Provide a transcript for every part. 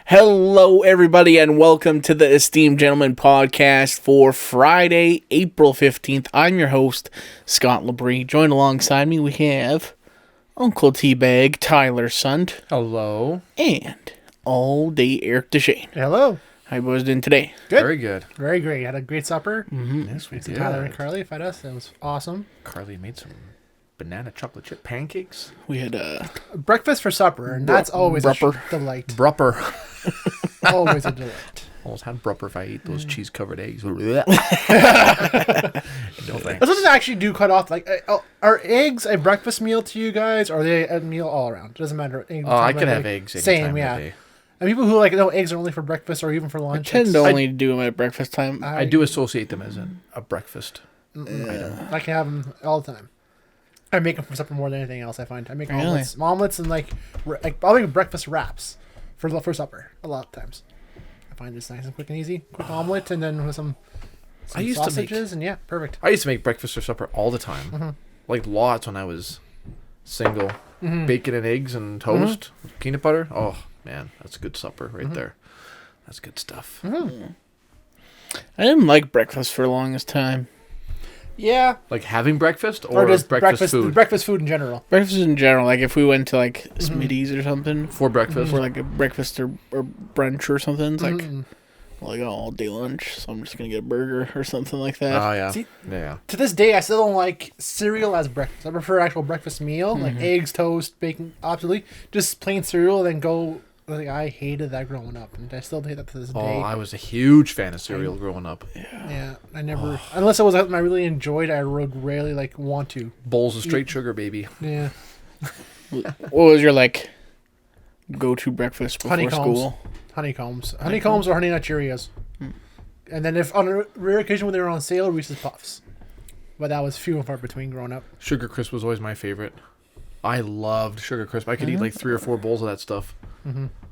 Hello, everybody, and welcome to the Esteemed Gentleman podcast for Friday, April 15th. I'm your host, Scott Labrie. Joined alongside me, we have Uncle Teabag, Tyler Sund. Hello. And all day Eric Deshane. Hello. How you boys doing today? Good. Very good. Very great. Had a great supper. Yes, we did. Tyler and Carly fed us. That was awesome. Carly made some banana chocolate chip pancakes. We had Breakfast for supper, and that's always a Brupper. delight. Brupper. Always a delight. Almost had brupper if I ate those cheese-covered eggs. No thanks. That's something I actually do cut off. Like, are eggs a breakfast meal to you guys, or are they a meal all around? It doesn't matter. I could have eggs any Same, time yeah. of the day. And people who no eggs are only for breakfast or even for I lunch. tend to only do them at breakfast time. I do associate them as a breakfast item. I can have them all the time. I make them for supper more than anything else. I find I make Really? omelets, and I'll make breakfast wraps for supper a lot of times. I find this nice and quick and easy. Quick omelet, and then with some I used to make- sausages, and yeah, perfect. I used to make breakfast or supper all the time. Like lots when I was single. Bacon and eggs and toast, with peanut butter. Oh, man, that's a good supper right there. That's good stuff. I didn't like breakfast for the longest time. Yeah, Like having breakfast or just breakfast food? breakfast food in general. Breakfast in general, like if we went to like Smitty's or something For breakfast. for like a breakfast or brunch or something, it's like Mm. all day lunch, so I'm just gonna get a burger or something like that. Oh, yeah. See- Yeah. To this day, I still don't like cereal as breakfast. I prefer actual breakfast meal, like eggs, toast, bacon, absolutely. Just plain cereal, and then go. Like, I hated that growing up, and I still hate that to this Oh, day. I was a huge fan of cereal growing up. Yeah, I never, unless it was something I really enjoyed, I would rarely want to. Bowls of straight sugar, baby. Yeah, What was your like go-to breakfast before Honeycombs. school? honeycombs or honey nut Cheerios. And then if on a rare occasion when they were on sale, Reese's Puffs. But that was few and far between growing up. Sugar Crisp was always my favorite. I loved Sugar Crisp. I could eat like 3 or 4 bowls of that stuff.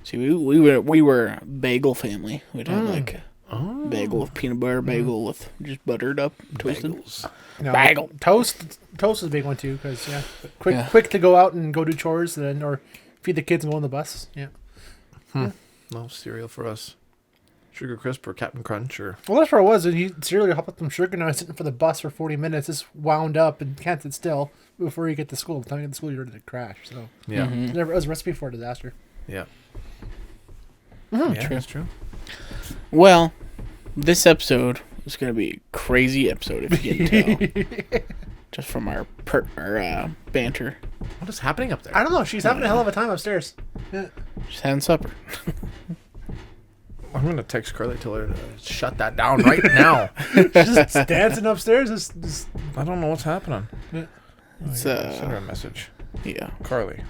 See, we were a bagel family. We'd have like a bagel with peanut butter, bagel with just buttered up, toasted. Bagels. No, Bagel. Toast is a big one too, because quick Yeah. quick to go out and go do chores, then or feed the kids and go on the bus. Yeah. No cereal for us. Sugar Crisp or Captain Crunch or... Well, that's where I was. And you cereal, hop up some sugar, and I was sitting for the bus for 40 minutes, just wound up and can't sit still before you get to school. By the time you get to school, you're ready to crash. So Yeah. it was a recipe for a disaster. Yeah. Yeah, True. that's true. Well, this episode is gonna be a crazy episode if you can tell, just from our banter. What is happening up there? I don't know. She's having a hell of a time upstairs. Yeah. Just having supper. I'm going to text Carly, tell her to shut that down right now. She's just dancing upstairs. Just I don't know what's happening. It's Send her a message. yeah. Carly,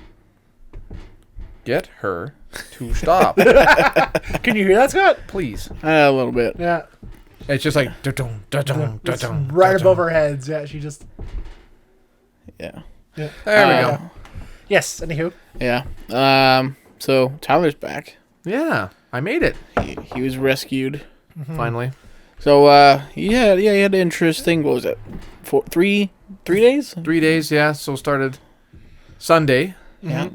get her to stop, Can you hear that, Scott? please. A little bit. Yeah. It's just like da-dum, da-dum, It's da-dum, right da-dum. above our heads. Yeah, she just. Yeah. Yeah. There we go. Yes. Anywho. Yeah. So Tyler's back. Yeah, I made it He was rescued. finally. So he had an interesting. What was it? 3 days? 3 days, yeah. So started Sunday. Yeah.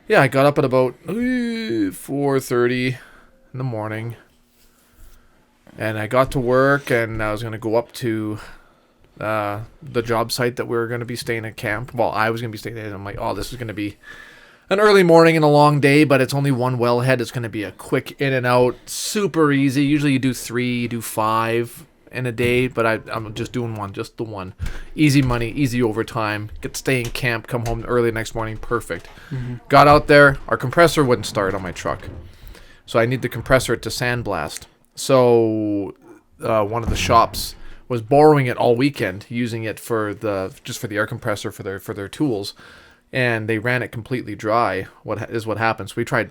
Yeah, I got up at about 4:30 in the morning, and I got to work, and I was gonna go up to the job site that we were gonna be staying at camp. Well, I was gonna be staying there, and I'm like, oh, this is gonna be an early morning and a long day, but it's only one wellhead. It's gonna be a quick in and out, super easy. Usually you do 3, you do 5 in a day, but I'm just doing just the one. Easy money, easy overtime. Get to stay in camp, come home early next morning, perfect. Got out there, our compressor wouldn't start on my truck, so I need the compressor to sandblast. So one of the shops was borrowing it all weekend, using it for the air compressor for their tools. And they ran it completely dry. What happens? We tried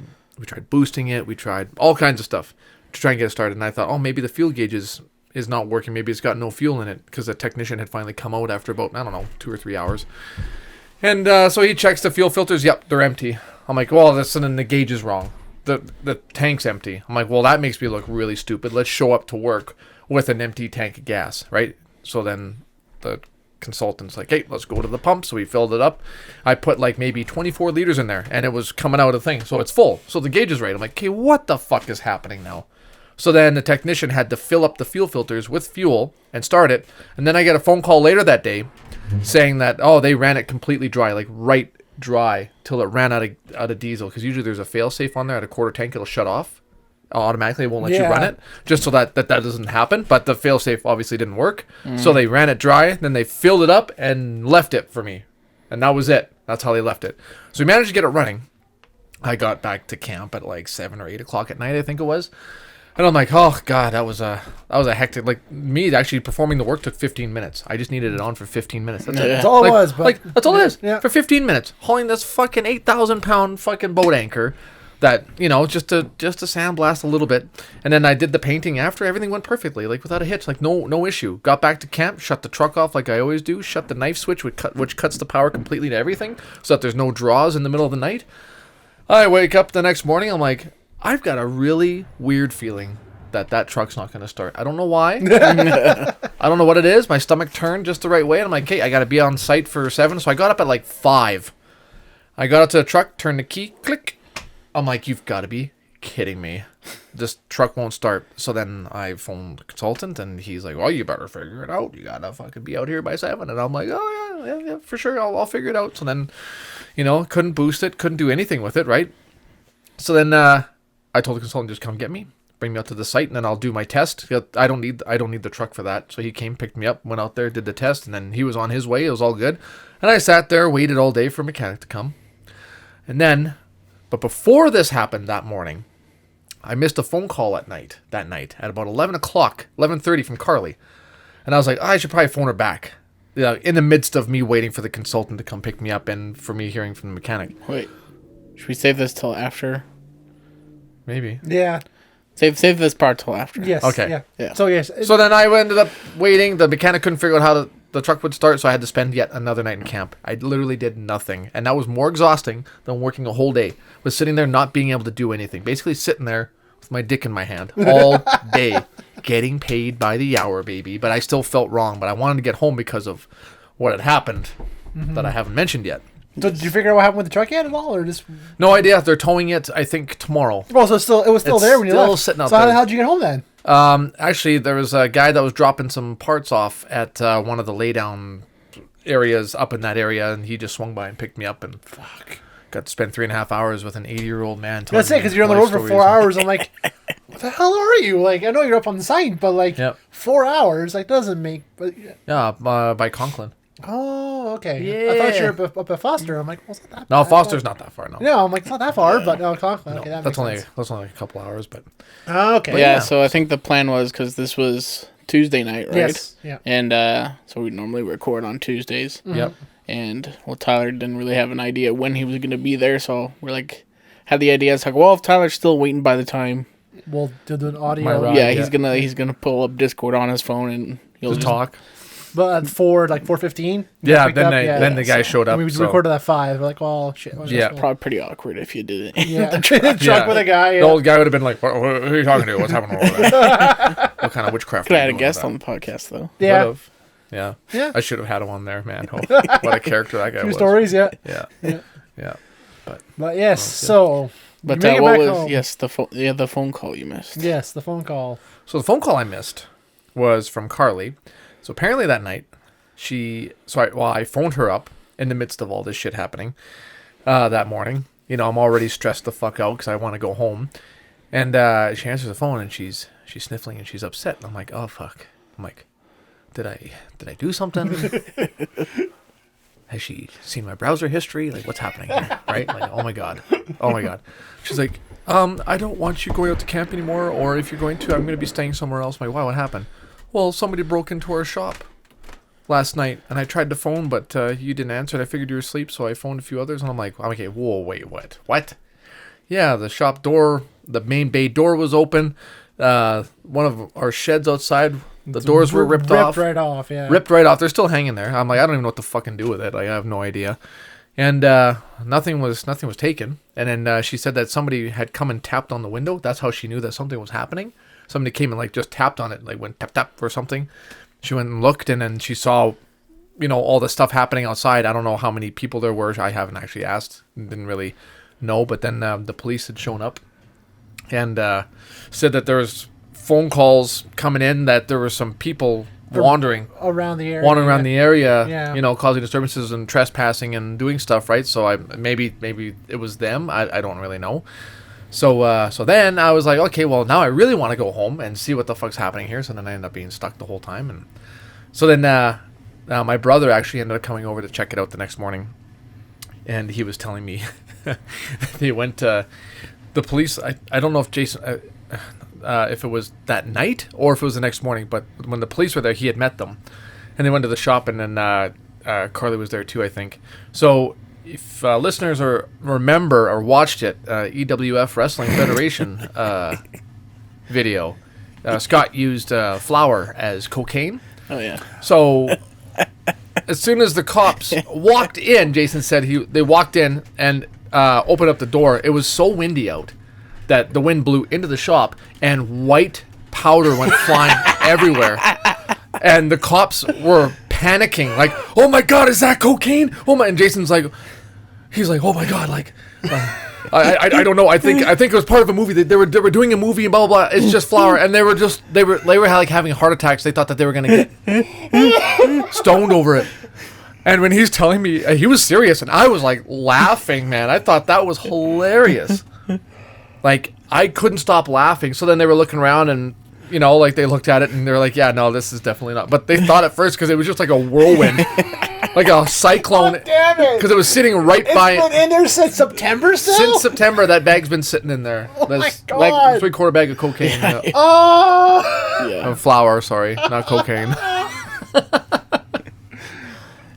boosting it. We tried all kinds of stuff to try and get it started. And I thought, oh, maybe the fuel gauge is not working. Maybe it's got no fuel in it, because the technician had finally come out after about, I don't know, 2 or 3 hours. And so he checks the fuel filters. Yep, they're empty. I'm like, well, then the gauge is wrong. The tank's empty. I'm like, well, that makes me look really stupid. Let's show up to work with an empty tank of gas, right? So then the consultant's like, hey, let's go to the pump. So we filled it up. I put like maybe 24 liters in there, and it was coming out of the thing. So it's full. So the gauge is right. I'm like, okay, what the fuck is happening now? So then the technician had to fill up the fuel filters with fuel and start it. And then I get a phone call later that day saying that, oh, they ran it completely dry, like right dry, till it ran out of diesel. Because usually there's a fail-safe on there at a quarter tank. It'll shut off automatically. It won't let you run it, just so that doesn't happen. But the fail-safe obviously didn't work. So they ran it dry. Then they filled it up and left it for me. And that was it. That's how they left it. So we managed to get it running. I got back to camp at like 7 or 8 o'clock at night, I think it was. And I'm like, oh god, that was a hectic. Like me actually performing the work took 15 minutes. I just needed it on for 15 minutes. That's it. That's all it was. But that's all it is. Yeah. For 15 minutes, hauling this fucking 8,000-pound fucking boat anchor, that just to sandblast a little bit, and then I did the painting after. Everything went perfectly, like without a hitch, like no issue. Got back to camp, shut the truck off like I always do, shut the knife switch, which cuts the power completely to everything, so that there's no draws in the middle of the night. I wake up the next morning, I'm like, I've got a really weird feeling that truck's not going to start. I don't know why. I don't know what it is. My stomach turned just the right way. And I'm like, okay, I got to be on site for 7. So I got up at like 5. I got up to the truck, turned the key, click. I'm like, you've got to be kidding me. This truck won't start. So then I phoned the consultant, and he's like, well, you better figure it out. You got to fucking be out here by 7. And I'm like, oh, yeah, for sure. I'll figure it out. So then, couldn't boost it, couldn't do anything with it, right? So then I told the consultant, just come get me, bring me out to the site, and then I'll do my test. I don't need the truck for that. So he came, picked me up, went out there, did the test, and then he was on his way. It was all good. And I sat there, waited all day for a mechanic to come. And then, but before this happened that morning, I missed a phone call that night at about 11 o'clock, 11:30 from Carly. And I was like, I should probably phone her back. In the midst of me waiting for the consultant to come pick me up and for me hearing from the mechanic. Wait, should we save this till after? Maybe. Yeah. Save this part till after. Yes. Okay. Yeah. So yes. So then I ended up waiting. The mechanic couldn't figure out how the truck would start, so I had to spend yet another night in camp. I literally did nothing, and that was more exhausting than working a whole day. Was sitting there not being able to do anything, basically sitting there with my dick in my hand all day, getting paid by the hour, baby. But I still felt wrong. But I wanted to get home because of what had happened that I haven't mentioned yet. So did you figure out what happened with the truck yet at all, or just? No idea. They're towing it, I think, tomorrow. Well, so it was still there when you left. Still sitting out so there. How'd you get home then? Actually, there was a guy that was dropping some parts off at one of the laydown areas up in that area, and he just swung by and picked me up, and got to spend 3.5 hours with an 80-year-old man. That's it, because you're on the road for 4 hours. I'm like, what the hell are you? Like, I know you're up on the site, but like 4 hours, like doesn't make. But by Conklin. Oh, okay. Yeah. I thought you were up at Foster. I'm like, well, it's not that. No, bad. Foster's not that far. No. No, I'm like, it's not that far, but no, Conklin. No, Okay, that's only sense. a couple hours, but. Okay. But yeah, so I think the plan was, because this was Tuesday night, right? Yes. Yeah. And so we normally record on Tuesdays. Mm-hmm. Yep. And Tyler didn't really have an idea when he was going to be there, so we're like, had the idea. It's like, well, if Tyler's still waiting by the time, We'll do an My audio. ride. yeah, he's gonna pull up Discord on his phone and he'll Just just talk. But at 4:15. Yeah, then the guy showed up. We so. recorded at 5. We're like, well, shit. Yeah. Probably pretty awkward if you did it. Yeah. The truck. Truck with a guy. The old guy would have been like, what are you talking to? What's happening over there? What kind of witchcraft? Could are have you had a doing guest with on the podcast though. Yeah. Would've. Yeah. Yeah. I should have had him on there, man. Oh, what a character that guy Two was. stories, yeah. Yeah. Yeah. Yeah. But yes, so. But you make it what back was home. the phone call you missed? Yes, the phone call. So the phone call I missed was from Carly. So apparently that night, I phoned her up in the midst of all this shit happening that morning. You know, I'm already stressed the fuck out because I want to go home. And she answers the phone and she's sniffling and she's upset. And I'm like, oh, fuck. I'm like, did I do something? Has she seen my browser history? Like, what's happening here? Right? Like, oh my God. She's like, I don't want you going out to camp anymore, or if you're going to, I'm going to be staying somewhere else. I'm like, wow, what happened? Well, somebody broke into our shop last night, and I tried to phone, but you didn't answer, and I figured you were asleep, so I phoned a few others, and I'm like, okay, whoa, wait, what? What? Yeah, the shop door, the main bay door was open. One of our sheds outside, the doors were ripped off. Ripped right off, yeah. Ripped right off. They're still hanging there. I'm like, I don't even know what to fucking do with it. Like, I have no idea. And nothing was taken. And then she said that somebody had come and tapped on the window. That's how she knew that something was happening. Somebody came and like just tapped on it, like went tap tap or something. She went and looked, and then she saw all the stuff happening outside. I don't know how many people there were. I haven't actually asked. Didn't really know. But then the police had shown up and said that there was phone calls coming in that there were some people wandering around the area. Causing disturbances and trespassing and doing stuff, right? So maybe it was them. I don't really know. So then I was like, okay, well, now I really want to go home and see what the fuck's happening here. So then I ended up being stuck the whole time. And so then my brother actually ended up coming over to check it out the next morning. And he was telling me they went to the police. I don't know if Jason, if it was that night or if it was the next morning. But when the police were there, he had met them. And they went to the shop, and then Carly was there too, I think. So if listeners remember or watched it, EWF Wrestling Federation video, Scott used flour as cocaine. Oh, yeah. So as soon as the cops walked in, Jason said they walked in and opened up the door. It was so windy out that the wind blew into the shop and white powder went flying everywhere. And the cops were panicking, like, "Oh my God, is that cocaine?" Oh my! And Jason's like, he's like, "Oh my God!" Like, I don't know. I think it was part of a movie. They were doing a movie and blah blah blah. It's just flour, and they were like having heart attacks. They thought that they were gonna get stoned over it. And when he's telling me, he was serious, and I was like laughing, man. I thought that was hilarious. Like, I couldn't stop laughing. So then they were looking around and, like they looked at it and they're like, yeah, no, this is definitely not. But they thought at first because it was just like a whirlwind, like a cyclone. Oh, damn it. Because it was sitting right by. It's been in there since September still? Since September, that bag's been sitting in there. Oh, my God. Like 3/4 bag of cocaine. Oh! Yeah. Flour, sorry, not cocaine.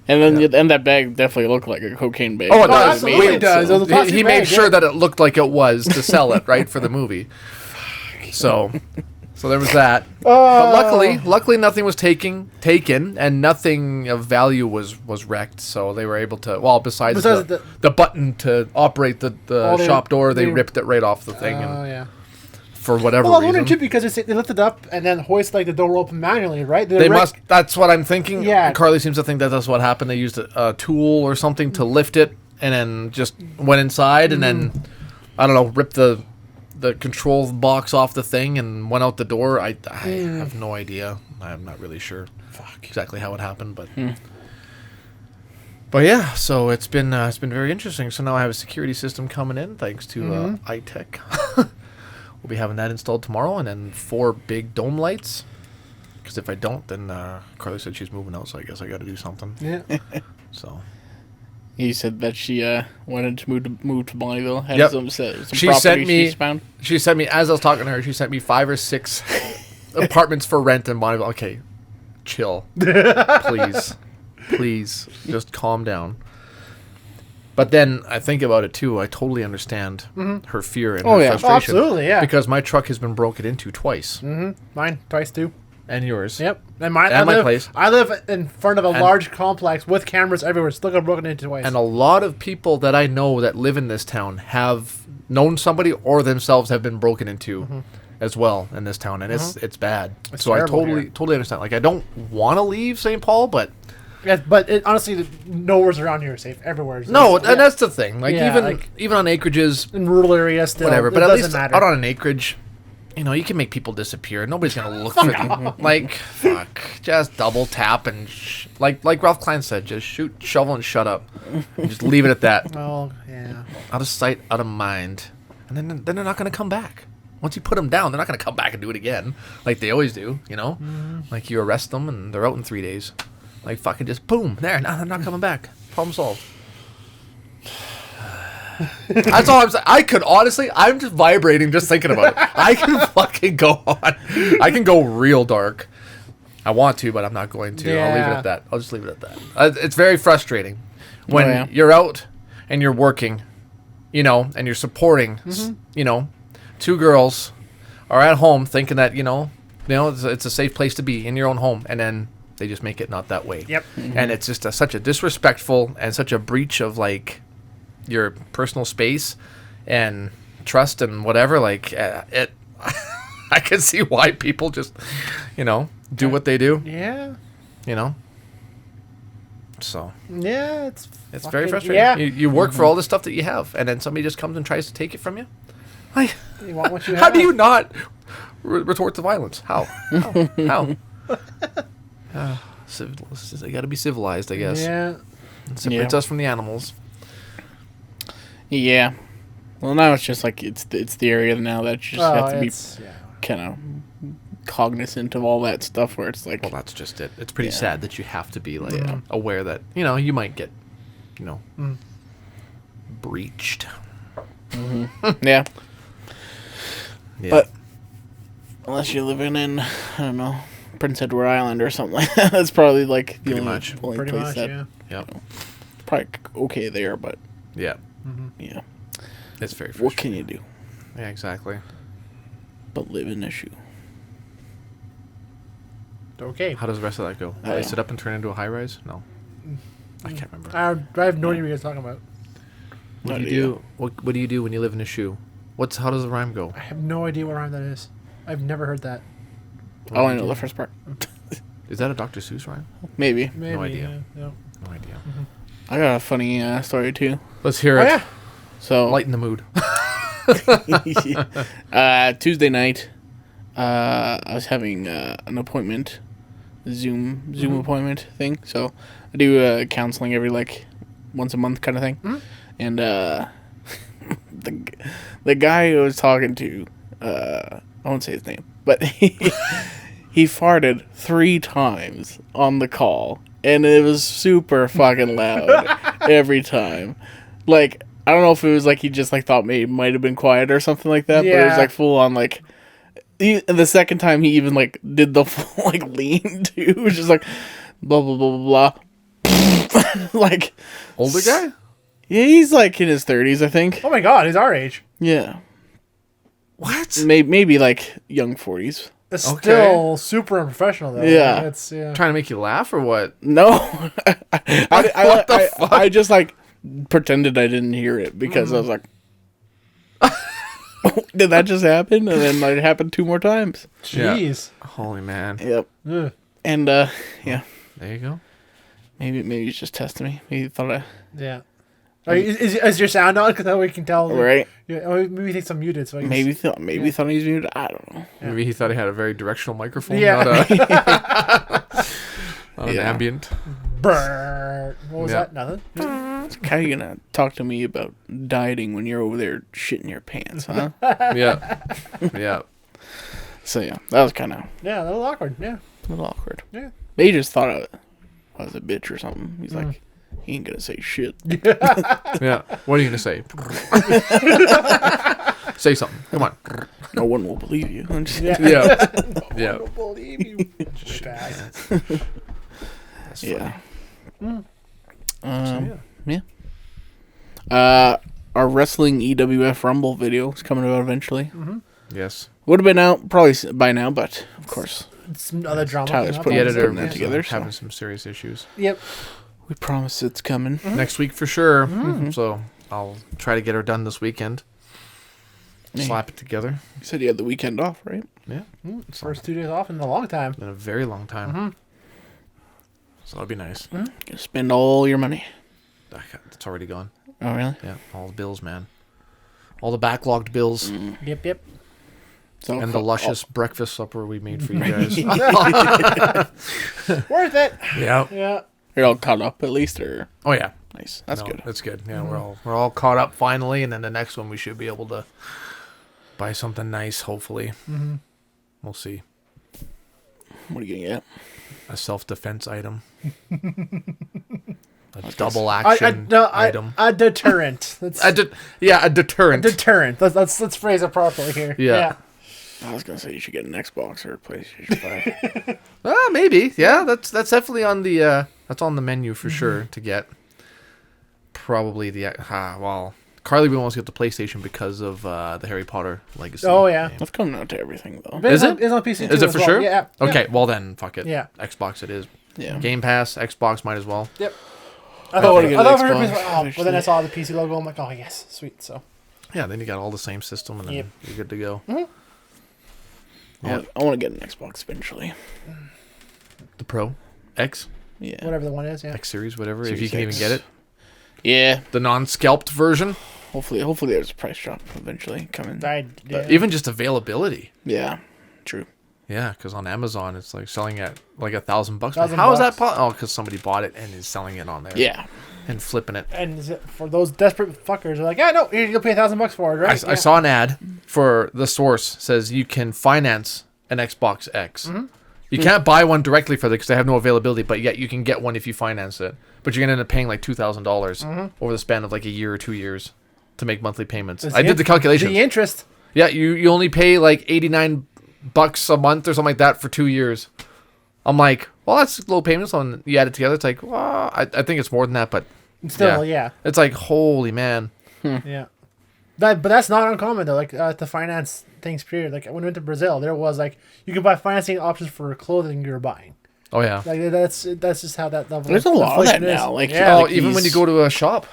And then and that bag definitely looked like a cocaine bag. Oh, it Oh, does. absolutely it does. It was a plastic He made bag, sure yeah. that it looked like it was to sell it, right, for the movie. So there was that. But luckily nothing was taken, and nothing of value was wrecked. So they were able to, besides the button to operate the shop door, they ripped it right off the thing. Oh, yeah. For whatever Well, I was reason. wondering too because they lift it up and then hoist the door open manually, right? They must. That's what I'm thinking. Yeah. Carly seems to think that that's what happened. They used a tool or something to lift it, and then just went inside, and then I don't know, ripped the control box off the thing and went out the door. I have no idea. I'm not really sure exactly how it happened, but yeah. So it's been very interesting. So now I have a security system coming in thanks to iTech. We'll be having that installed tomorrow, and then 4 big dome lights. Because if I don't, then Carly said she's moving out, so I guess I got to do something. Yeah. So He said that she wanted to move to Bonneville. Had Yep. some She property sent me- she's found. she sent me, as I was talking to her, she sent me 5 or 6 apartments for rent in Bonneville. Okay, chill. Please, just calm down. But then I think about it too. I totally understand her fear and her frustration. Absolutely, yeah. Because my truck has been broken into twice. Mine twice too. And yours. Yep. And my place. I live in front of a large complex with cameras everywhere. Still got broken into twice. And a lot of people that I know that live in this town have known somebody or themselves have been broken into as well in this town. And it's bad. It's so I terrible totally understand. Like, I don't want to leave St. Paul, but... yeah, but honestly, nowhere's around here is safe. Everywhere. No, and that's the thing. Like, Yeah, even on acreages, in rural areas still. whatever. It But at doesn't least matter. out on an acreage, you can make people disappear. Nobody's going to look for them. Like, fuck. Just double tap and... like Ralph Klein said, just shoot, shovel, and shut up. And just leave it at that. Oh, yeah. Out of sight, out of mind. And then they're not going to come back. Once you put them down, they're not going to come back and do it again. Like they always do, Like, you arrest them and they're out in 3 days. Like, fucking just boom, there, now they're not coming back. Problem solved. That's all I'm saying. I could honestly, I'm just vibrating just thinking about it. I can fucking go on. I can go real dark. I want to, but I'm not going to. I'll leave it Yeah. at that. I'll just leave it at that. It's very frustrating when yeah. you're out and you're working, and you're supporting, 2 girls are at home thinking that, it's a safe place to be in your own home, and then they just make it not that way. Yep. And it's just such a disrespectful and such a breach of, like, your personal space and trust and whatever. Like, it, I can see why people just, do what they do, Yeah. So Yeah, it's it's fucking, very frustrating. Yeah, You work for all this stuff that you have, and then somebody just comes and tries to take it from you. Like, you want what you how have. do you not retort to violence? How? How? They got to be civilized, I guess. Yeah. It separates us from the animals. Yeah. Well, now it's just like it's the area now that you just have to be kind of cognizant of all that stuff. Where it's like, Well, that's just it. It's pretty Yeah. sad that you have to be like aware that you might get breached. yeah. Yeah. But unless you're living in, I don't know, Prince Edward Island or something like that, that's probably like the Pretty only, much. only Pretty place much, that yeah. Yep. probably okay there. But Yeah. yeah, It's very frustrating. what can you do Yeah, exactly. but live in a shoe? Okay. How does the rest of that go? Do they sit up and turn into a high rise? No. I can't remember. I have no idea what you're talking about. What do No you idea. do? What do you do when you live in a shoe? How does the rhyme go? I have no idea what rhyme that is. I've never heard that. Oh, I know the first part. Is that a Dr. Seuss rhyme? Maybe. Maybe. idea. Yeah, no. No idea. I got a funny story too. Let's hear Oh it. yeah. So Lighten the mood. Tuesday night, I was having an appointment, Zoom appointment thing. So I do counseling every once a month kind of thing, and the guy I was talking to, I won't say his name, but he farted 3 times on the call, and it was super fucking loud every time. Like, I don't know if it was like he just thought maybe it might have been quiet or something like that, but it was Yeah. full on the second time he even did the full lean too. It was just blah blah blah blah blah. Older guy? Yeah, he's in his 30s, I think. Oh my god, he's our age. Yeah, What? maybe young 40s. It's Okay. still super unprofessional though. Yeah. It's Trying to make you laugh or what? No, What the fuck? I just pretended I didn't hear it because I was like, did that just happen? And then it happened 2 more times. Jeez. Holy man. Yep. Ugh. And yeah, There you go. maybe he's just testing me. He thought I Yeah. Is your sound on? Because that way we can tell. right. Yeah. Oh, maybe think some muted. So I can Maybe thought he was muted. I don't know. Yeah. Maybe he thought he had a very directional microphone, Yeah. not an Yeah. ambient. Brrr. What was Yeah. that? Nothing. How are you gonna talk to me about dieting when you're over there shitting your pants, huh? Yeah. Yeah. So yeah, that was kind of Yeah, a little awkward. Yeah. a little awkward. Yeah. They just thought I was a bitch or something. He's like, he ain't gonna say shit. Yeah. What are you going to say? Say something. Come on. No one will believe you. I'm just- Yeah. Yeah. Yeah. I don't believe you. Bad. That's yeah. funny. Our wrestling EWF Rumble video is coming out eventually. Yes. Would have been out probably by now, but of course Some other drama. Tyler's coming putting up. The Putting editor that was together, so. having some serious issues. Yep. we promise it's coming. Next week for sure. So I'll try to get her done this weekend. Yeah. Slap it together. You said you had the weekend off, right? Yeah. First 2 days off in a long time. In a very long time. So that'll be nice. You spend all your money. It's already gone. Oh really? Yeah. All the bills, man. All the backlogged bills. Yep. So And the luscious breakfast supper we made for you guys. Worth it. Yeah. Yeah. you're all caught up at least, or Oh yeah. nice. That's No, good. That's good. Yeah, we're all caught up finally, and then the next one we should be able to buy something nice. Hopefully, we'll see. What are you gonna get? A self-defense item, a double action item. A deterrent. That's A deterrent. deterrent. Let's phrase it properly here. Yeah. I was gonna say you should get an Xbox or a PlayStation 5. Maybe. Yeah, that's definitely on the that's on the menu for sure to get. Probably well, Carly wants to get the PlayStation because of the Harry Potter legacy. Oh, yeah. game. That's coming out to everything though. But Is it? It's on PC too. Is it as for well. sure? Yeah. Okay, well then, fuck it. Yeah. Xbox it is. Yeah. Game Pass, Xbox might as well. Yep. I wanna get an thought for Xbox, Xbox, but then I saw the PC logo. I'm like, oh yes, sweet. So Yeah, then you got all the same system, and then Yep. you're good to go. I want to get an Xbox eventually. The Pro X. Yeah. whatever the one is. Yeah. X series, whatever. Series if you can X. even get it, Yeah. the non-scalped version. Hopefully there's a price drop eventually coming. Even just availability. Yeah. True. Yeah, because on Amazon it's like selling at like $1,000. $1,000. How is that possible? Oh, because somebody bought it and is selling it on there. Yeah. And flipping it. And for those desperate fuckers, they're like, yeah, no, you'll pay $1,000 for it, right? I saw an ad for the source says you can finance an Xbox X. You can't buy one directly for it because they have no availability, but yet you can get one if you finance it. But you're gonna end up paying like $2,000 over the span of like a year or 2 years to make monthly payments. I did the calculations. The interest. Yeah, you only pay like $89 a month or something like that for 2 years. I'm like, well, that's low payments. On you add it together, it's like, well, I think it's more than that, but Still, yeah. It's like, holy man. Yeah. But that's not uncommon though. Like to finance things, period. Like when we went to Brazil, there was like you could buy financing options for clothing you're buying. Oh yeah. Like that's just how that level. There's a lot of that is. now. Like, yeah. like even when you go to a shop,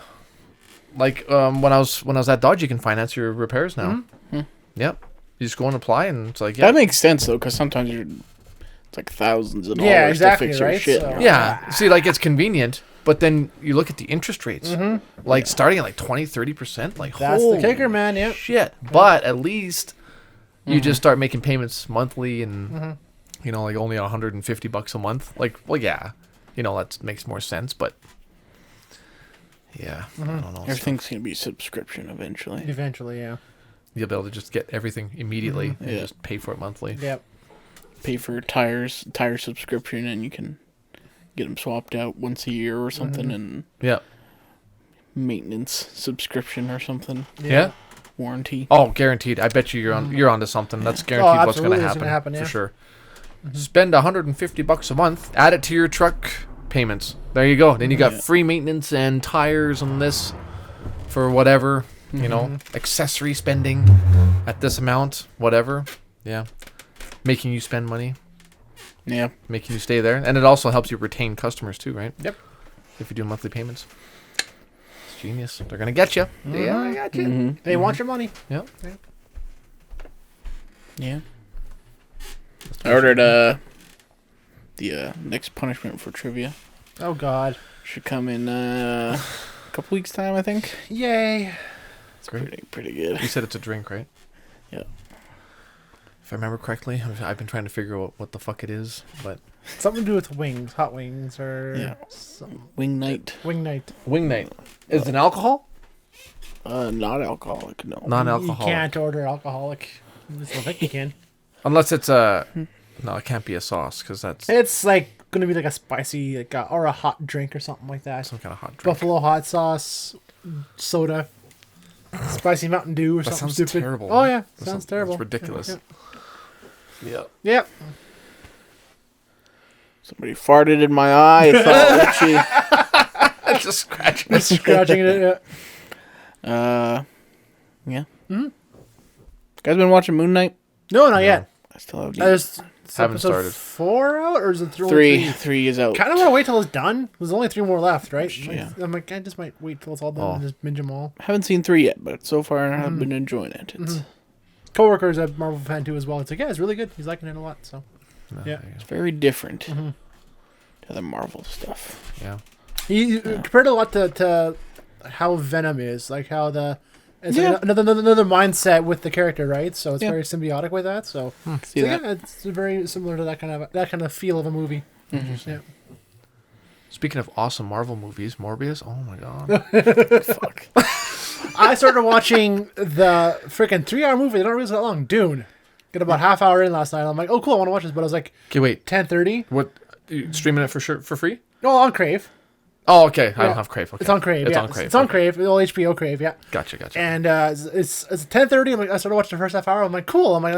like when I was at Dodge, you can finance your repairs now. Yep. You just go and apply, and it's like, yeah. That makes sense though, because sometimes it's like thousands of dollars exactly, to fix your right? shit. So- Yeah. See, like it's convenient, but then you look at the interest rates, like starting at like 20-30%. Like, That's holy the kicker, man. Yeah. shit. But at least you just start making payments monthly, and you know, like only $150 a month. Like, well, yeah, you know, that makes more sense, but yeah, I don't know. Everything's gonna be subscription eventually. Eventually, yeah. You'll be able to just get everything immediately and Yeah. just pay for it monthly. Yep. Pay for tire subscription, and you can get them swapped out once a year or something, and Yeah. maintenance subscription or something. Yeah. Warranty. Oh, guaranteed. I bet you're onto something. That's guaranteed what's going absolutely, to it's happen, gonna happen, for yeah. sure. Spend $150 a month. Add it to your truck payments. There you go. Then you got Yeah. free maintenance and tires on this for whatever, you know, accessory spending at this amount, whatever. Yeah. Making you spend money, Yeah. making you stay there. And it also helps you retain customers too, right? Yep. If you do monthly payments. It's genius. They're going to get you. Yeah, I got you. They want your money. Yep. Yeah. I ordered the next punishment for trivia. Oh God. Should come in a couple weeks time, I think. Yay. It's Great. pretty good. You said it's a drink, right? Yeah. If I remember correctly, I've been trying to figure out what the fuck it is, but Something to do with wings, hot wings, or Yeah. some Wing night. wing night. wing night is it an alcohol? Not alcoholic, no. Non-alcoholic. You can't order alcoholic. I just don't think you can. Unless it's a no, it can't be a sauce because that's It's like gonna be like a spicy, like or a hot drink or something like that. some kind of hot drink. Buffalo hot sauce, soda, spicy Mountain Dew or That something sounds stupid. terrible. Oh yeah, That sounds terrible. It's ridiculous. Yeah. Yeah. Yep. Somebody farted in my eye. I thought, Just scratching. Just scratching it. yeah. Guys been watching Moon Knight? No, not yet. I still have There's Haven't episode started. 4 out, or is it three. Three is out. Kind of want to wait till it's done. There's only 3 more left, right? Yeah. I'm like, I just might wait till it's all done Oh. and just binge them all. Haven't seen 3 yet, but so far I have been enjoying it. It's Coworker's a Marvel fan too as well. It's like, yeah, it's really good. He's liking it a lot. So yeah. very different to the Marvel stuff. Yeah. he compared it a lot to how Venom is, like how the it's Yeah. like another mindset with the character, right? So it's Yeah. very symbiotic with that. So, See so that? yeah, it's very similar to that kind of feel of a movie. Yeah. Speaking of awesome Marvel movies, Morbius. Oh my god. Fuck. I started watching the freaking 3-hour movie. They don't release that long. Dune. Get about half hour in last night. I'm like, oh cool, I want to watch this. But I was like, Okay, wait. 10:30. What? You streaming it for sure for free? No, on Crave. Oh, okay. I Yeah. don't have Crave. Okay. It's on Crave. It's yeah. on Crave. It's on okay. Crave. The old HBO Crave. Yeah. Gotcha. And it's 10:30. I'm like, I started watching the first half hour. I'm like, cool. I'm like,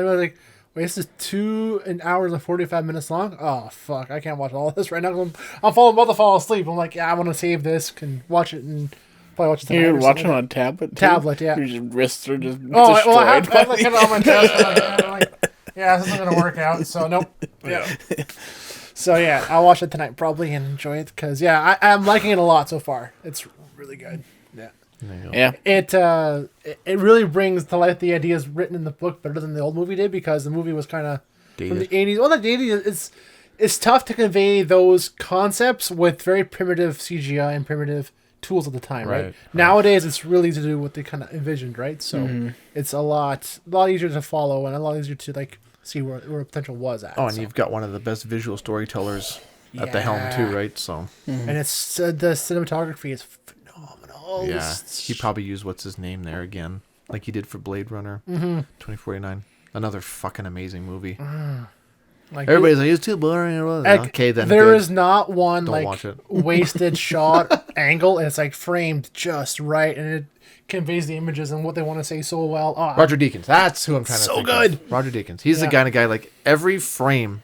wait, this is 2 hours and 45 minutes long. Oh fuck, I can't watch all of this right now. I'm about to fall asleep. I'm like, yeah, I want to save this, can watch it, and probably watch it tonight. You're or watching something. on a tablet? Too? Tablet, yeah. Your wrists are just Oh, destroyed. well, I have by like, the- it on my desk. I'm like, yeah, this isn't gonna work out. So nope. Yeah. So yeah, I'll watch it tonight probably and enjoy it because I'm liking it a lot so far. It's really good. Yeah. There you go. Yeah. It really brings to life the ideas written in the book better than the old movie did because the movie was kind of from the Dated. 80s. Well, not the 80s. it's tough to convey those concepts with very primitive CGI and primitive tools at the time, right? Nowadays, it's really to do what they kind of envisioned, right? So it's a lot easier to follow and a lot easier to like see where potential was at. Oh, and you've got one of the best visual storytellers at the helm too, right? So and it's the cinematography is phenomenal. yeah, he probably used what's his name there again, like he did for Blade Runner 2049. Another fucking amazing movie. Like Everybody's like, it's too boring. Okay, then there good. is not one Don't like watch it. wasted shot angle, and it's like framed just right, and it conveys the images and what they want to say so well. Oh, Roger Deakins. That's who I'm trying to So think good. of. Roger Deakins. He's the kind of guy, like, every frame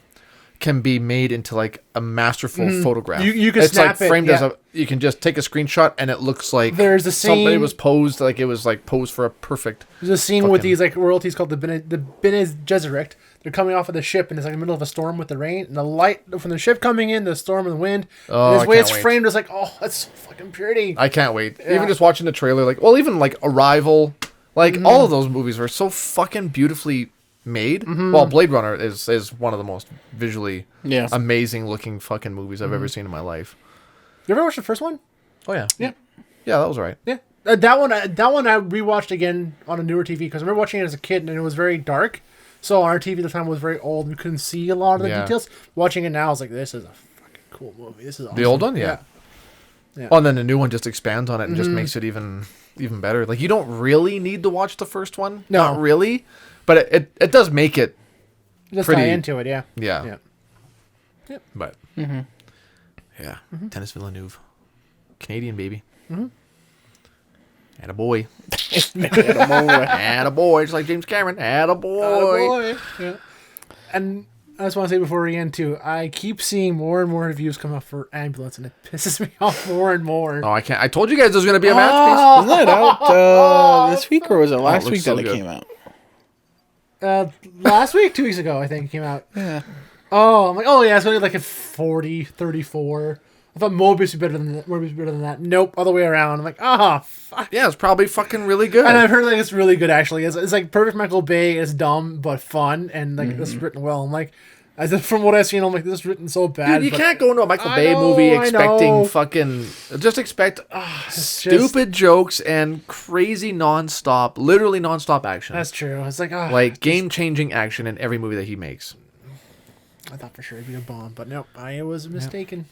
can be made into, like, a masterful photograph. You can it's snap like framed it, as a... You can just take a screenshot, and it looks like There's a somebody scene- was posed, like, it was, like, posed for a perfect... there's a scene with fucking- these like royalties called the Bene Gesserit. They're coming off of the ship, and it's like in the middle of a storm with the rain and the light from the ship coming in, the storm and the wind. Oh, and his I way can't it's wait. framed is like, oh, that's so fucking pretty. I can't wait. Yeah. Even just watching the trailer, like... Well, even, like, Arrival... Like, all of those movies were so fucking beautifully made. Well, Blade Runner is one of the most visually amazing looking fucking movies I've ever seen in my life. You ever watched the first one? Oh, yeah. Yeah. Yeah, that was all right. Yeah. That one I rewatched again on a newer TV because I remember watching it as a kid and it was very dark. So our TV at the time was very old. We couldn't see a lot of the details. Watching it now, I was like, this is a fucking cool movie. This is awesome. The old one? Yeah. Yeah. Oh, and then the new one just expands on it and just makes it even better. Like, you don't really need to watch the first one. No. Not really. But it does make it Just pretty... tie into it, yeah. Yeah. Yeah. But... Yeah. Dennis Villeneuve. Canadian, baby. Attaboy. Attaboy. Just like James Cameron. Attaboy. Yeah. And I just want to say before we end too, I keep seeing more and more reviews come up for Ambulance, and it pisses me off more and more. Oh, I can't. I told you guys there's going to be a masterpiece. Isn't that out this week, or was it last looks week so that it good. came out? Last week, 2 weeks ago, I think it came out. Yeah. Oh, I'm like, oh yeah, it's only like a 40, 34. I thought Mobius would be better than that. Mobius would be better than that. Nope, other way around. I'm like, fuck. Yeah, it's probably fucking really good. And I've heard like it's really good actually. It's like perfect Michael Bay. It's dumb but fun, and like it's written well. I'm like, from what I've seen, I'm like, this is written so bad. Dude, you but can't go into a Michael I Bay know, movie I expecting know. fucking... Just expect it's stupid jokes and crazy literally non-stop action. That's true. It's like, Like, game-changing action in every movie that he makes. I thought for sure it'd be a bomb, but nope, I was mistaken.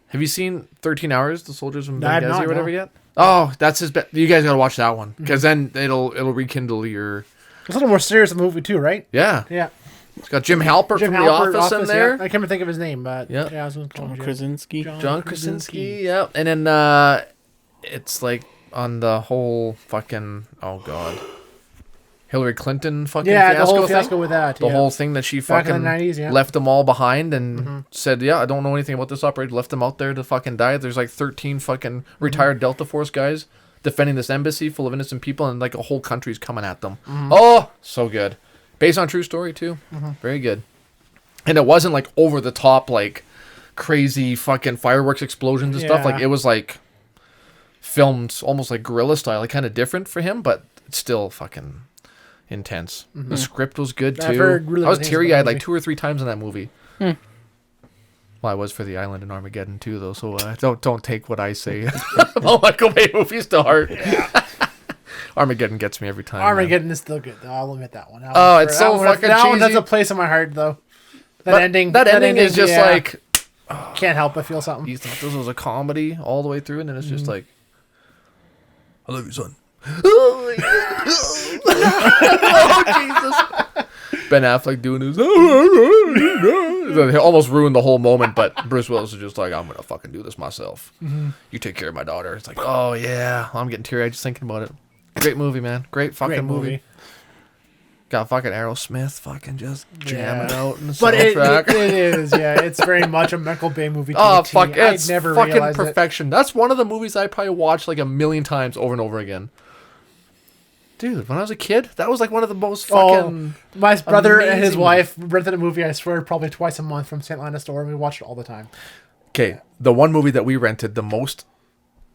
Have you seen 13 Hours, The Soldiers from I have Benghazi not, or whatever no. yet? Oh, that's his best. You guys gotta watch that one. Because then it'll rekindle your... It's a little more serious than the movie too, right? Yeah. Yeah. It's got Jim Halpert from The Office in there. Yeah. I can't even think of his name, but Yeah. I was going to call John him Krasinski. John Krasinski, yeah. And then it's like on the whole fucking... Oh, God. Hillary Clinton fucking Yeah, fiasco the whole thing? fiasco with that. The whole thing that she Back in fucking the 90s, yeah. left them all behind and said, yeah, I don't know anything about this operation. Left them out there to fucking die. There's like 13 fucking retired Delta Force guys defending this embassy full of innocent people, and like a whole country's coming at them. Oh, so good. Based on true story too. Very good. And it wasn't like over the top, like crazy fucking fireworks explosions and stuff. Yeah. Like it was like filmed almost like guerrilla style, like kind of different for him, but it's still fucking intense. The script was good too. I've heard really I was good things teary about eyed the like movie. 2 or 3 times in that movie. Well, I was for the island in Armageddon too, though. So don't take what I say about Michael Bay movies to heart. Armageddon gets me every time. man. Armageddon is still good, though. I'll admit that one. Oh, it's so fucking That one has cheesy. a place in my heart, though. That But ending. That ending is just yeah. like Can't help but feel something. you thought this was a comedy all the way through, and then it's just like, I love you, son. Oh Jesus! Ben Affleck doing his. He almost ruined the whole moment, but Bruce Willis is just like, I'm gonna fucking do this myself. You take care of my daughter. It's like, oh yeah, I'm getting teary eyed just thinking about it. Great movie, man. Great fucking Great movie. Got fucking Aerosmith fucking just jamming Yeah. out in the But soundtrack. it is, yeah. It's very much a Michael Bay movie. To Oh a T. fuck! I'd It's never fucking realized it. perfection. That's one of the movies I probably watched like a million times over and over again. Dude, when I was a kid, that was like one of the most fucking. My brother and his amazing- wife rented a movie, I swear, probably twice a month from St. Lana store, and we watched it all the time. Okay, the one movie that we rented the most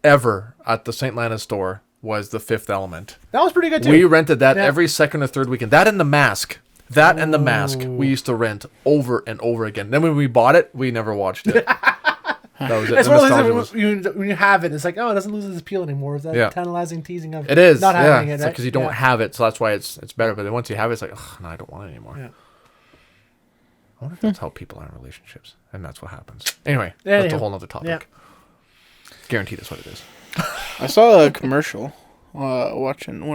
ever at the St. Lana store was The Fifth Element. That was pretty good too. We rented that Yeah. every second or third weekend. That and The Mask. That and The Mask we used to rent over and over again. Then when we bought it, we never watched it. That was it. It's The one of nostalgia those things when you have it, it's like, oh, it doesn't lose its appeal anymore. Is that Yeah. tantalizing teasing of It is. not having it? It's Right? because you don't have it, so that's why it's better. But then once you have it, it's like, oh, no, I don't want it anymore. Yeah. I wonder if that's how people are in relationships, and that's what happens. Anyway, that's a whole other topic. Yeah. Guaranteed that's what it is. I saw a commercial when I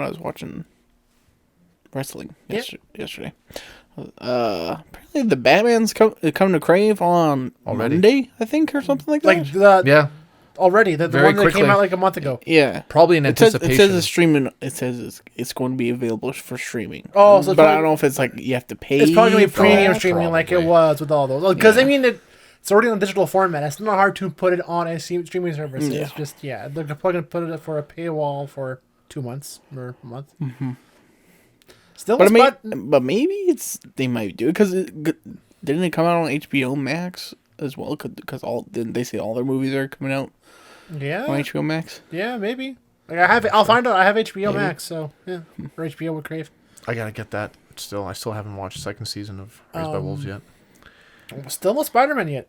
was watching wrestling yesterday. Apparently the Batman's come to Crave on Already? Monday, I think, or something like that. Like the Yeah, already the Very one that quickly. came out like a month ago. yeah, probably in it says anticipation. it's streaming. It says it's going to be available for streaming. Oh, so it's but I probably- don't know if it's like you have to pay. It's probably gonna be for premium that. streaming like it probably. was with all those. Because I Yeah. mean, it's already on digital format. It's not hard to put it on a streaming service. Yeah. It's just they're probably gonna put it for a paywall for 2 months or a month. Mm-hmm. Still, But maybe they might do it because didn't it come out on HBO Max as well? Because didn't they say all their movies are coming out yeah, on HBO Max? yeah, maybe. Like I have, I'll find out. I have HBO Maybe. Max, so yeah, or HBO with Crave. I gotta get that. I still haven't watched the second season of Raised by Wolves yet. Still no Spider-Man yet.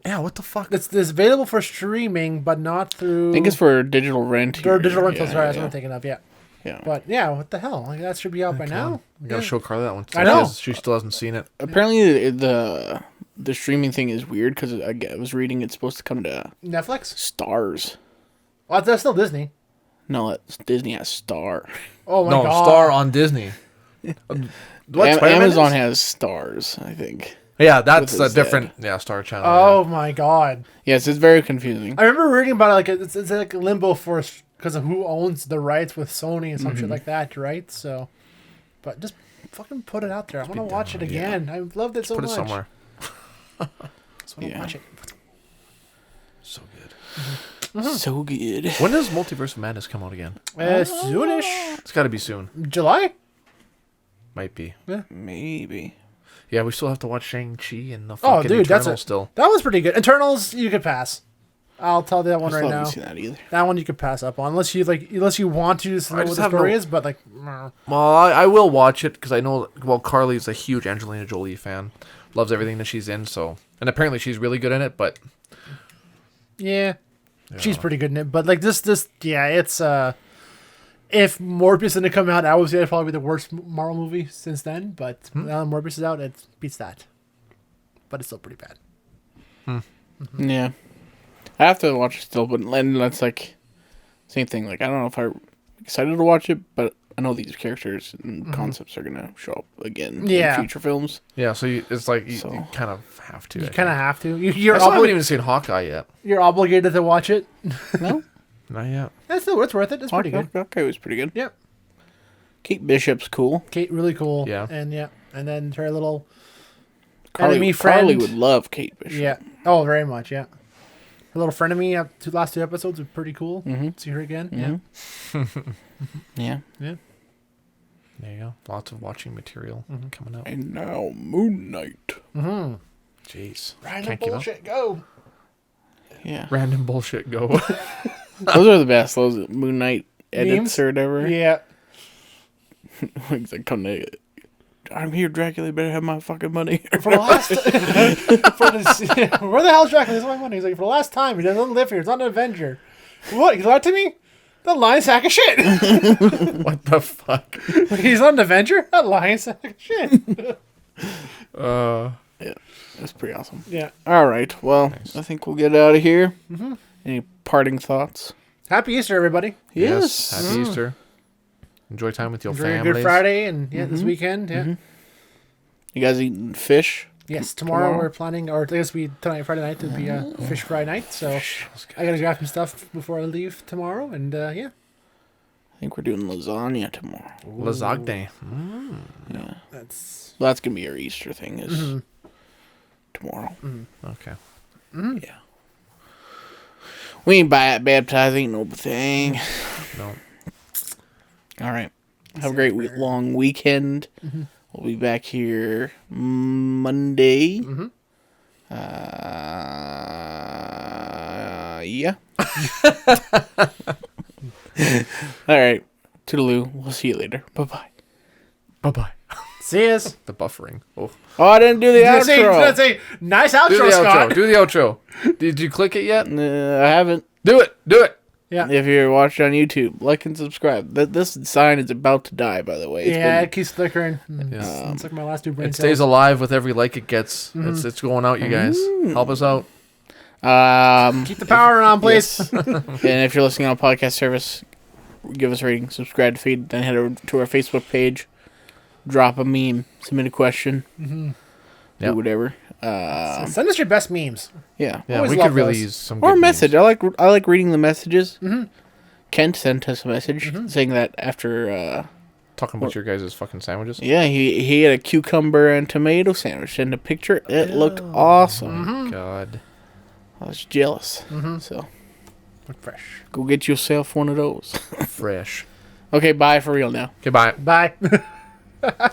Yeah, what the fuck? It's available for streaming, but not through. I think it's for digital rent. or here. digital rentals. Yeah, Sorry, that's yeah. what I'm thinking of. Yeah, Yeah. but yeah, what the hell? Like that should be out by now. I gotta show Carla that one. I know. She still hasn't seen it. Apparently the streaming thing is weird because I was reading it's supposed to come to Netflix. Stars. Well, that's still Disney. No, Disney has Star. Oh my No, god. Star on Disney. What, Spider-Man Amazon is? has Stars, I think. Yeah, that's with a his different. Yeah, Star Channel. Oh my god. Yes, it's very confusing. I remember reading about it, like it's like limbo for because of who owns the rights with Sony and some shit like that, right? So, but just fucking put it out there. I want to watch it again. I loved it so Put much. it somewhere. Just want to watch it. So good. So good. When does Multiverse of Madness come out again? Soonish. It's got to be soon. July. Might be. Maybe. Yeah, we still have to watch Shang-Chi and the Oh, fucking dude, that's Eternals still. That was pretty good. Internals, you could pass. I'll tell you that one I right still now. haven't seen that either. That one you could pass up on unless you want to just know what just the have story no- is. But like, meh. Well, I will watch it because I know. Well, Carly's a huge Angelina Jolie fan. Loves everything that she's in. So, and apparently she's really good in it. But yeah, she's pretty good in it. But like this, yeah, it's if Morbius didn't come out, I would say it'd probably be the worst Marvel movie since then. But now that Morbius is out, it beats that. But it's still pretty bad. Yeah. I have to watch it still, but and that's like same thing. Like I don't know if I'm excited to watch it, but I know these characters and concepts are gonna show up again Yeah. in future films. yeah, so it's like you So- kind of have to. You I kind of think. have to. I You're still haven't obli- even seen Hawkeye yet. you're obligated to watch it. No, Not yet. It's still it's worth it. It's pretty good. Okay, was pretty good. Yep. Kate Bishop's cool. Kate really cool. Yeah. And then her little Carly enemy friend. would love Kate Bishop. Yeah. Oh, very much. Yeah. Her little frenemy last 2 episodes were pretty cool. See her again. Yeah. Yeah. Yeah. There you go. Lots of watching material coming out. And now Moon Knight. Jeez. Random Can't keep up. bullshit. Go. Yeah. Random bullshit. Go. Those are the best. Those Moon Knight edits Memes? or whatever. Yeah. He's like, come to. I'm here, Dracula. You better have my fucking money. For the last. Where the hell's Dracula? This is my money. He's like, for the last time, he doesn't live here. He's not an Avenger. What? You lied to me? That lying sack of shit. What the fuck? He's not an Avenger? That lying sack of shit. Yeah, that's pretty awesome. Yeah. All right. Well, I think we'll get out of here. Any parting thoughts? Happy Easter, everybody. Yes. Happy Easter. Enjoy time with your Enjoy a families. Good Friday and this weekend. Yeah. You guys eating fish? Yes, tomorrow Tomorrow? we're planning, or I guess tonight, Friday night, will be a fish fry night. So I gotta grab some stuff before I leave tomorrow, and yeah, I think we're doing lasagna tomorrow. Lasagne. Yeah. that's Well, that's gonna be our Easter thing. Is tomorrow. Okay. Yeah. We ain't baptized. Ain't no thing. No. All right. Have a great long weekend. We'll be back here Monday. Yeah. All right. Toodaloo. We'll see you later. Bye-bye. Bye-bye. See us. The buffering. Oh. Oh, I didn't do the That's outro. a nice Do outro, the Scott. outro. Do the outro. Did you click it yet? I haven't. Do it. Do it. Yeah. If you're watching on YouTube, like and subscribe. This sign is about to die, by the way. It keeps flickering. Yeah. It's like my last two brain It cells. stays alive with every like it gets. It's going out, you guys. Help us out. Keep the power on, please. Yes. And if you're listening on a podcast service, give us a rating, subscribe to feed, then head over to our Facebook page, drop a meme, submit a question, do Yep. whatever. Send us your best memes. Yeah. Yeah, Always we love could really those. use some Or a good message. memes. I like reading the messages. Kent sent us a message saying that after Talking about your guys' fucking sandwiches. he had a cucumber and tomato sandwich and a picture. It looked awesome. God. I was jealous. So Look fresh. go get yourself one of those. Fresh. Okay, bye for real now. Okay, bye. Bye.